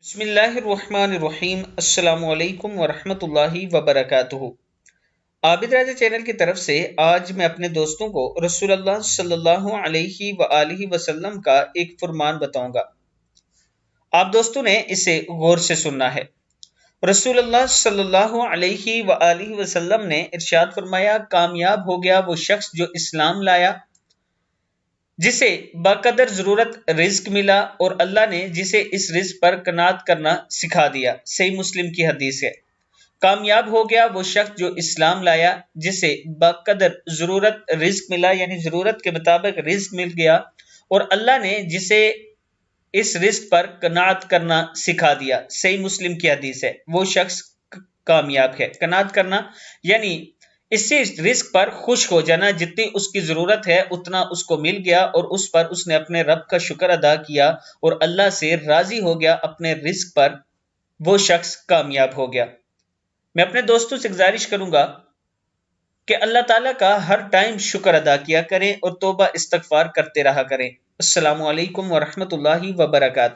بسم اللہ الرحمن الرحیم۔ السلام علیکم ورحمۃ اللہ وبرکاتہ۔ عابد راجہ چینل کی طرف سے آج میں اپنے دوستوں کو رسول اللہ صلی اللہ علیہ وآلہ وسلم کا ایک فرمان بتاؤں گا۔ آپ دوستوں نے اسے غور سے سننا ہے۔ رسول اللہ صلی اللہ علیہ وآلہ وسلم نے ارشاد فرمایا، کامیاب ہو گیا وہ شخص جو اسلام لایا، جسے باقدر ضرورت رزق ملا اور اللہ نے جسے اس رزق پر قناعت کرنا سکھا دیا۔ صحیح مسلم کی حدیث ہے۔ کامیاب ہو گیا وہ شخص جو اسلام لایا، جسے باقدر ضرورت رزق ملا، یعنی ضرورت کے مطابق رزق مل گیا، اور اللہ نے جسے اس رزق پر قناعت کرنا سکھا دیا۔ صحیح مسلم کی حدیث ہے۔ وہ شخص کامیاب ہے۔ قناعت کرنا یعنی اس سے رزق پر خوش ہو جانا، جتنی اس کی ضرورت ہے اتنا اس کو مل گیا، اور اس پر اس نے اپنے رب کا شکر ادا کیا اور اللہ سے راضی ہو گیا اپنے رزق پر، وہ شخص کامیاب ہو گیا۔ میں اپنے دوستوں سے گزارش کروں گا کہ اللہ تعالیٰ کا ہر ٹائم شکر ادا کیا کریں اور توبہ استغفار کرتے رہا کریں۔ السلام علیکم ورحمۃ اللہ وبرکاتہ۔